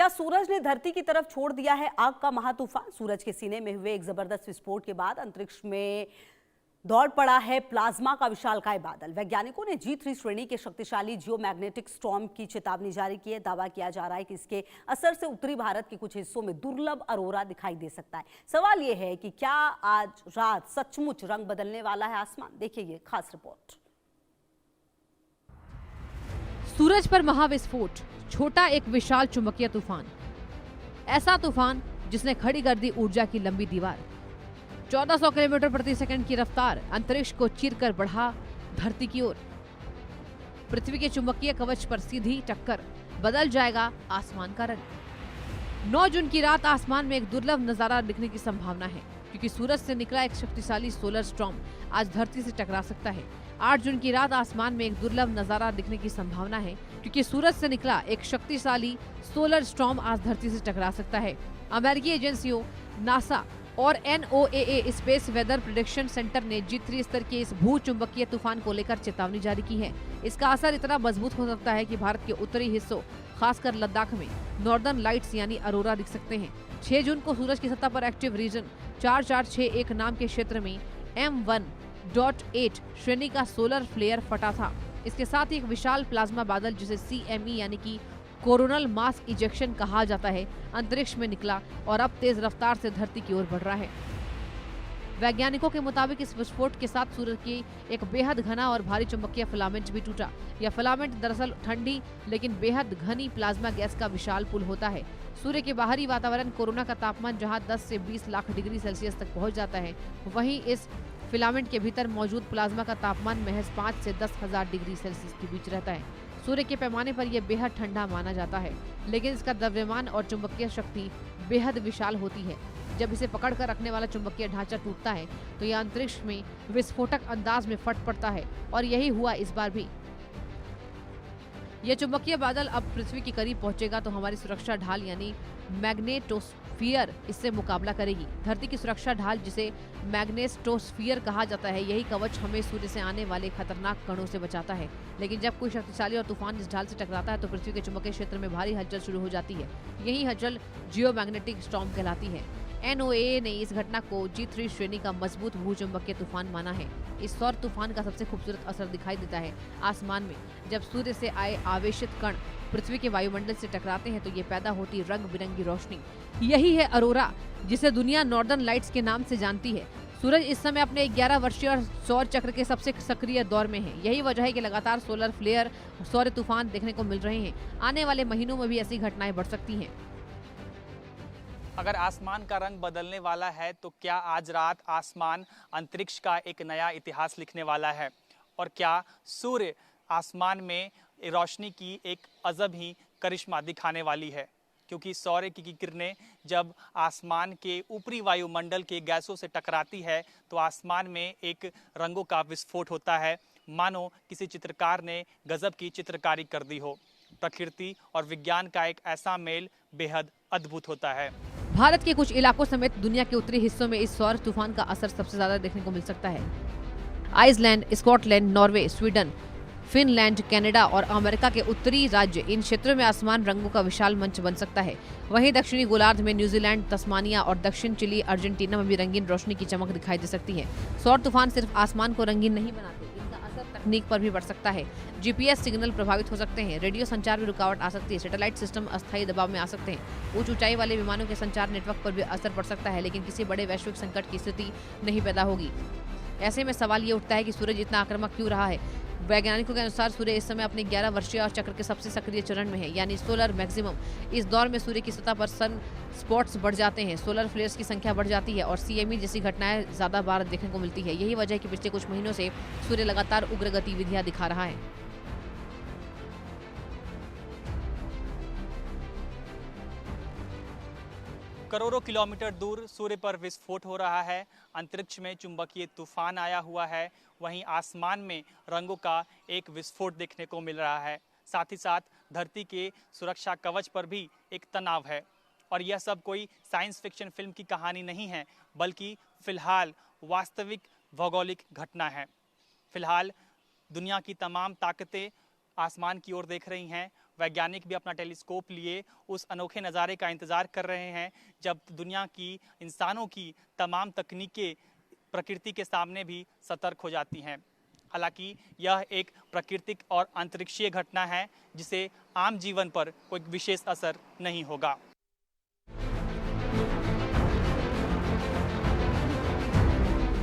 क्या सूरज ने धरती की तरफ छोड़ दिया है आग का महातूफान? सूरज के सीने में हुए एक जबरदस्त विस्फोट के बाद अंतरिक्ष में दौड़ पड़ा है प्लाज्मा का विशालकाय बादल। वैज्ञानिकों ने G3 श्रेणी के शक्तिशाली जियोमैग्नेटिक स्टॉर्म की चेतावनी जारी की है। दावा किया जा रहा है कि इसके असर से उत्तरी भारत के कुछ हिस्सों में दुर्लभ अरोरा दिखाई दे सकता है। सवाल यह है कि क्या आज रात सचमुच रंग बदलने वाला है आसमान? देखिए ये खास रिपोर्ट। सूरज पर महाविस्फोट, छोटा एक विशाल चुंबकीय तूफान। ऐसा तूफान जिसने खड़ी कर दी ऊर्जा की लंबी दीवार। 1400 किलोमीटर प्रति सेकंड की रफ्तार अंतरिक्ष को चीरकर बढ़ा धरती की ओर। पृथ्वी के चुंबकीय कवच पर सीधी टक्कर, बदल जाएगा आसमान का रंग। 9 जून की रात आसमान में एक दुर्लभ नजारा दिखने की संभावना है, क्योंकि सूरज से निकला एक शक्तिशाली सोलर स्टॉर्म आज धरती से टकरा सकता है। 8 जून की रात आसमान में एक दुर्लभ नजारा दिखने की संभावना है, क्योंकि सूरज से निकला एक शक्तिशाली सोलर स्टॉर्म आज धरती से टकरा सकता है। अमेरिकी एजेंसियों नासा और NOAA space weather prediction centre ने G3 स्तर के इस भू चुंबकीय तूफान को लेकर चेतावनी जारी की है। इसका असर इतना मजबूत हो सकता है कि भारत के उत्तरी हिस्सों, खासकर लद्दाख में नॉर्दर्न लाइट्स यानी अरोरा दिख सकते हैं। 6 जून को सूरज की सतह पर एक्टिव रीजन 4461 नाम के क्षेत्र में M1.8 श्रेणी का सोलर फ्लेयर फटा था। इसके साथ ही एक विशाल प्लाज्मा बादल, जिसे CME यानी कि कोरोनल मास इजेक्शन कहा जाता है, अंतरिक्ष में निकला और अब तेज रफ्तार से धरती की ओर बढ़ रहा है। वैज्ञानिकों के मुताबिक इस विस्फोट के साथ सूरज की एक बेहद घना और भारी चुंबकीय फिलामेंट भी टूटा। यह फिलामेंट दरअसल ठंडी लेकिन बेहद घनी प्लाज्मा गैस का विशाल पुल होता है। सूर्य के बाहरी वातावरण कोरोना का तापमान जहां 10 से 20 लाख डिग्री सेल्सियस तक पहुंच जाता है, वहीं इस फिलामेंट के भीतर मौजूद प्लाज्मा का तापमान महज 5 से 10,000 डिग्री सेल्सियस के बीच रहता है। सूर्य के पैमाने पर यह बेहद ठंडा माना जाता है, लेकिन इसका द्रव्यमान और चुंबकीय शक्ति बेहद विशाल होती है। जब इसे पकड़कर रखने वाला चुंबकीय ढांचा टूटता है तो यह अंतरिक्ष में विस्फोटक अंदाज में फट पड़ता है, और यही हुआ इस बार भी। यह चुंबकीय बादल अब पृथ्वी के करीब पहुंचेगा तो हमारी सुरक्षा ढाल यानी मैग्नेटोस्फीयर इससे मुकाबला करेगी। धरती की सुरक्षा ढाल, जिसे मैग्नेटोस्फीयर कहा जाता है, यही कवच हमें सूर्य से आने वाले खतरनाक कणों से बचाता है। लेकिन जब कोई शक्तिशाली और तूफान इस ढाल से टकराता है तो पृथ्वी के चुंबकीय क्षेत्र में भारी हलचल शुरू हो जाती है। यही हलचल जियोमैग्नेटिक स्टॉर्म कहलाती है। NOAA ने इस घटना को G3 श्रेणी का मजबूत भूचुंबकीय तूफान माना है। इस सौर तूफान का सबसे खूबसूरत असर दिखाई देता है आसमान में। जब सूर्य से आए आवेशित कण पृथ्वी के वायुमंडल से टकराते हैं तो ये पैदा होती रंग बिरंगी रोशनी, यही है अरोरा, जिसे दुनिया नॉर्दर्न लाइट्स के नाम से जानती है। सूरज इस समय अपने 11 वर्षीय और सौर चक्र के सबसे सक्रिय दौर में है। यही वजह है कि लगातार सोलर फ्लेयर, सौर तूफान देखने को मिल रहे हैं। आने वाले महीनों में भी ऐसी घटनाएं बढ़ सकती हैं। अगर आसमान का रंग बदलने वाला है तो क्या आज रात आसमान अंतरिक्ष का एक नया इतिहास लिखने वाला है? और क्या सूर्य आसमान में रोशनी की एक अजब ही करिश्मा दिखाने वाली है? क्योंकि सूर्य की किरणें जब आसमान के ऊपरी वायुमंडल के गैसों से टकराती है तो आसमान में एक रंगों का विस्फोट होता है, मानो किसी चित्रकार ने गजब की चित्रकारी कर दी हो। प्रकृति और विज्ञान का एक ऐसा मेल बेहद अद्भुत होता है। भारत के कुछ इलाकों समेत दुनिया के उत्तरी हिस्सों में इस सौर तूफान का असर सबसे ज्यादा देखने को मिल सकता है। Iceland, Scotland, Norway, Sweden, Finland, Canada और अमेरिका के उत्तरी राज्य, इन क्षेत्रों में आसमान रंगों का विशाल मंच बन सकता है। वहीं दक्षिणी गोलार्ध में न्यूजीलैंड, तस्मानिया और दक्षिण चिली, अर्जेंटीना में भी रंगीन रोशनी की चमक दिखाई दे सकती है। सौर तूफान सिर्फ आसमान को रंगीन नहीं बनाते, इनका असर तकनीक पर भी बढ़ सकता है। GPS सिग्नल प्रभावित हो सकते हैं, रेडियो संचार में रुकावट आ सकती है, सैटेलाइट सिस्टम अस्थायी दबाव में आ सकते हैं, उच्च ऊंचाई वाले विमानों के संचार नेटवर्क पर भी असर पड़ सकता है, लेकिन किसी बड़े वैश्विक संकट की स्थिति नहीं पैदा होगी। ऐसे में सवाल ये उठता है कि सूरज इतना आक्रामक क्यों रहा है? वैज्ञानिकों के अनुसार सूर्य इस समय अपने 11 वर्षीय और चक्र के सबसे सक्रिय चरण में है, यानी सोलर मैक्सिमम। इस दौर में सूर्य की सतह पर सन स्पॉट्स बढ़ जाते हैं, सोलर फ्लेयर्स की संख्या बढ़ जाती है और CME जैसी घटनाएं ज्यादा बार देखने को मिलती है। यही वजह है कि पिछले कुछ महीनों से सूर्य लगातार उग्र गतिविधियां दिखा रहा है। करोड़ों किलोमीटर दूर सूर्य पर विस्फोट हो रहा है, अंतरिक्ष में चुंबकीय तूफान आया हुआ है, वहीं आसमान में रंगों का एक विस्फोट देखने को मिल रहा है। साथ ही साथ धरती के सुरक्षा कवच पर भी एक तनाव है। और यह सब कोई साइंस फिक्शन फिल्म की कहानी नहीं है, बल्कि फिलहाल वास्तविक भौगोलिक घटना है। फिलहाल दुनिया की तमाम ताकतें आसमान की ओर देख रही हैं, वैज्ञानिक भी अपना टेलीस्कोप लिए उस अनोखे नज़ारे का इंतजार कर रहे हैं, जब दुनिया की, इंसानों की तमाम तकनीकें प्रकृति के सामने भी सतर्क हो जाती हैं। हालांकि यह एक प्राकृतिक और अंतरिक्षीय घटना है, जिसे आम जीवन पर कोई विशेष असर नहीं होगा।